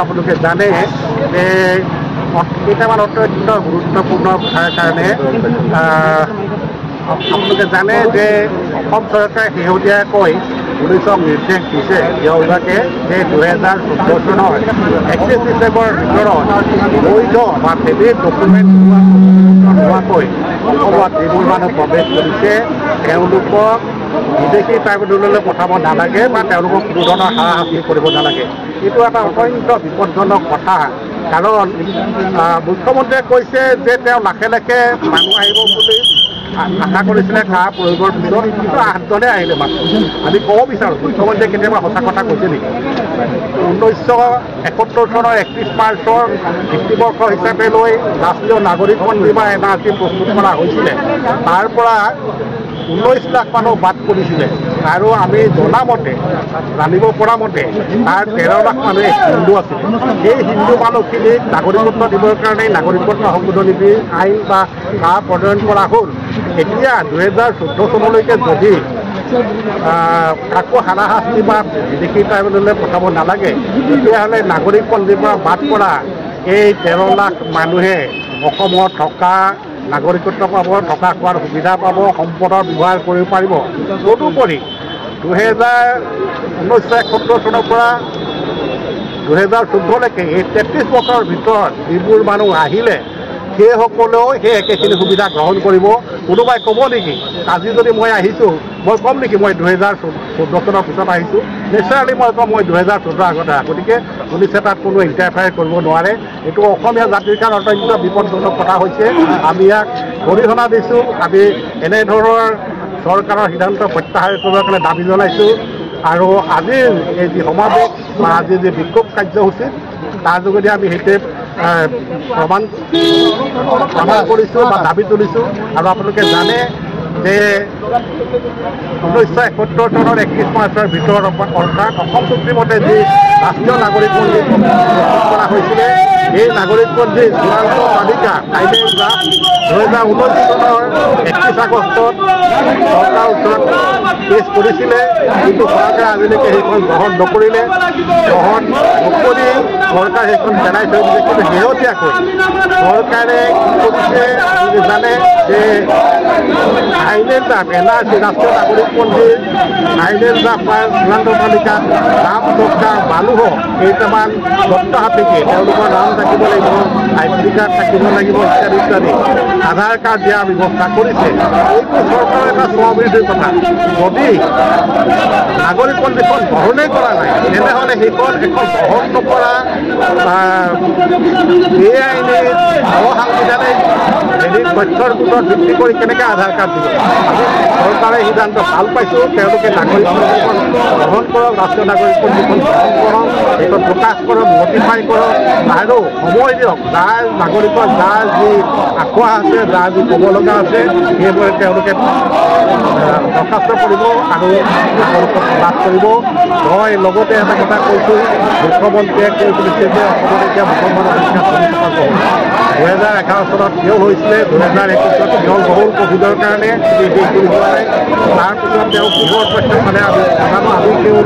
আপোনালোকে জানে যে কেইটামান অত্যন্ত গুৰুত্বপূৰ্ণ কথাৰ কাৰণে আপোনালোকে জানে যে অসম চৰকাৰে শেহতীয়াকৈ পুলিচক নিৰ্দেশ দিছে ইয়াকে যে 2014 চনৰ 31 ডিচেম্বৰৰ ভিতৰত বৈধ বা ভেলিড ডকুমেণ্ট নোহোৱাকৈ অসমত যিবোৰ মানুহ প্ৰৱেশ কৰিছে তেওঁলোকক বিদেশী ট্ৰাইব্যুনেললৈ পঠাব নালাগে বা তেওঁলোকক কোনো ধৰণৰ হাৰাশাস্তি কৰিব নালাগে। এইটো এটা অত্যন্ত বিপদজনক কথা, কাৰণ মুখ্যমন্ত্ৰীয়ে কৈছে যে তেওঁ লাখে লাখে মানুহ আহিব বুলি আশা কৰিছিলে কাহ প্ৰয়োগৰ পিছত, কিন্তু 8জনে আহিলে মাত্ৰ। আমি ক'ব বিচাৰোঁ মুখ্যমন্ত্ৰীয়ে কেতিয়াবা সঁচা কথা কৈছে নেকি? 1971 চনৰ 31 মাৰ্চৰ ভিত্তিবৰ্ষ হিচাপে লৈ ৰাষ্ট্ৰীয় নাগৰিকপঞ্জী বা NRC প্ৰস্তুত কৰা হৈছিলে। তাৰ পৰা 19 লাখ মানুহ বাদ পৰিছিলে আৰু আমি জনামতে জানিব পৰা মতে তাৰ 13 লাখ মানুহে হিন্দু আছিলে। এই হিন্দু মানুহখিনিক নাগৰিকত্ব দিবৰ কাৰণে নাগৰিকত্ব সংশোধনী আইন বা কাহ প্ৰণয়ন কৰা হ'ল। এতিয়া 2014 চনলৈকে যদি কাকো হাৰাশাস্তি বা বিদেশী ট্ৰাইব্যুনেললৈ পঠাব নালাগে, তেতিয়াহ'লে নাগৰিকপঞ্জীৰ পৰা বাদ পৰা এই 13 লাখ মানুহে অসমত থকা নাগৰিকত্ব পাব, থকা খোৱাৰ সুবিধা পাব, সম্পদৰ ব্যৱহাৰ কৰিব পাৰিব। তদুপৰি 1971 চনৰ পৰা 2014লৈকে এই 33 বছৰৰ ভিতৰত যিবোৰ মানুহ আহিলে সেইসকলেও সেই একেখিনি সুবিধা গ্ৰহণ কৰিব। কোনোবাই ক'ব নেকি আজি যদি মই আহিছোঁ মই ক'ম নেকি মই 2014 চনৰ পিছত আহিছোঁ? নেচাৰেলি মই ক'ম মই 2014 আগতে আহা। গতিকে পুলিচে তাত কোনো ইণ্টাৰফেয়াৰ কৰিব নোৱাৰে। এইটো অসমীয়া জাতিৰ কাৰণে অত্যন্ত বিপদজনক কথা হৈছে। আমি ইয়াক গৰিহণা দিছোঁ। আমি এনেধৰণৰ চৰকাৰৰ সিদ্ধান্ত প্ৰত্যাহাৰ কৰিবৰ কাৰণে দাবী জনাইছোঁ। আৰু আজিৰ এই যি সমাৱেশ বা আজিৰ যি বিক্ষোভ কাৰ্যসূচী তাৰ যোগেদি আমি সেইটোৱে প্ৰমাণ কৰিছোঁ বা দাবী তুলিছোঁ। আৰু আপোনালোকে জানে যে 1971 চনৰ 31 মাৰ্চৰ ভিতৰত অৰ্থাৎ অসম চুক্তিমতে যি ৰাষ্ট্ৰীয় নাগৰিকপঞ্জী প্ৰস্তুত কৰা হৈছিলে, এই নাগৰিকপঞ্জীৰ চূড়ান্ত তালিকা ফাইনেল ড্ৰাফ্ট 2019 চনৰ 31 আগষ্টত চৰকাৰৰ ওচৰত পেছ কৰিছিলে, কিন্তু চৰকাৰে আজিলৈকে সেইখন গ্ৰহণ নকৰিলে। গ্ৰহণ নকৰি চৰকাৰে সেইখন পেলাই থৈ দিছে। কিন্তু শেহতীয়াকৈ চৰকাৰে কি কৰিছে জানে যে ফাইনেল ড্ৰাফ্ট NRC ৰাষ্ট্ৰীয় নাগৰিকপঞ্জীৰ ফাইনেল ড্ৰাফ্ট বা চূড়ান্ত তালিকাত নাম থকা মানুহ কেইটামান চৰ্ত সাপেক্ষে তেওঁলোকৰ নাম থাকিব লাগিব, ID কাৰ্ড থাকিব লাগিব ইত্যাদি ইত্যাদি, আধাৰ কাৰ্ড দিয়াৰ ব্যৱস্থা কৰিছে। এইটো চৰকাৰৰ এটা স্ববিৰোধী কথা। যদি নাগৰিকপঞ্জীখন গ্ৰহণেই কৰা নাই তেনেহ'লে সেইখন এখন গ্ৰহণ নকৰা বেআইনী অসাংবিধানিক তথ্যৰ ওপৰত ভিত্তি কৰি কেনেকৈ আধাৰ কাৰ্ড দিব? আমি চৰকাৰে সিদ্ধান্ত ভাল পাইছোঁ। তেওঁলোকে নাগৰিকপঞ্জীখন গ্ৰহণ কৰক, ৰাষ্ট্ৰীয় নাগৰিকপঞ্জীখন গ্ৰহণ কৰক, সেইখন প্ৰকাশ কৰক, নটিফাই কৰক আৰু সময় দিয়ক। যাৰ নাগৰিকৰ যাৰ যি আখোৱা আছে, যাৰ যি ক'ব লগা আছে সেইবোৰে তেওঁলোকে দৰখাস্ত কৰিব আৰু নাগৰিকত্ব লাভ কৰিব। মই লগতে এটা কথা কৈছোঁ, মুখ্যমন্ত্ৰীয়ে কৈ তুলিছে যে অসমত এতিয়া মুছলমানৰ সংখ্যা কমি থকা হ'ল। 2011 চনত কিয় হৈছিলে, 2021 কেৱল বহুল ক'ভিডৰ কাৰণে শেষ কৰি হোৱা নাই। তাৰপিছত তেওঁ কিহৰ তথ্য মানে আমি নাজানো। আমি তেওঁৰ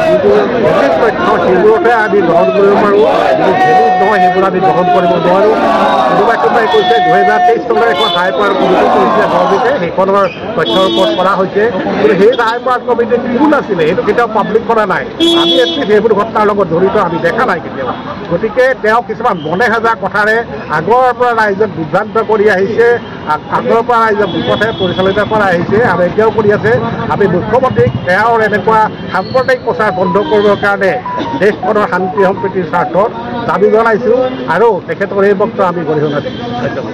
যিটো ভেলিড তথ্য সেইবোৰতে আমি গ্ৰহণ কৰিব পাৰোঁ, যিটো ভেলিড নহয় সেইবোৰ আমি গ্ৰহণ কৰিব নোৱাৰোঁ। কোনোবাই কৈছে 2023 চনৰ এখন হাই পাৱাৰ কমিটি কৰিছিলে গভৰ্ণমেণ্টে, সেইখনৰ তথ্যৰ ওপৰত কৰা হৈছে। কিন্তু সেই হাই পাৱাৰ কমিটিত কোন আছিলে সেইটো কেতিয়াও পাব্লিক কৰা নাই। আমি এটলিষ্ট সেইবোৰ ঘটনাৰ লগত জড়িত আমি দেখা নাই কেতিয়াবা। গতিকে তেওঁ কিছুমান মনে সজা কথাৰে আগৰ পৰা ৰাইজক বিভ্ৰান্ত কৰি আহিছে, আগৰ পৰা ৰাইজক বিপথে পৰিচালিত কৰা আহিছে আৰু এতিয়াও কৰি আছে। আমি মুখ্যমন্ত্ৰীক তেওঁৰ এনেকুৱা সাম্প্ৰদায়িক প্ৰচাৰ বন্ধ কৰিবৰ কাৰণে দেশখনৰ শান্তি সম্প্ৰীতিৰ স্বাৰ্থত দাবী জনাইছোঁ আৰু তেখেতৰ এই বক্তব্য আমি গৰিহণা দিছোঁ। ধন্যবাদ।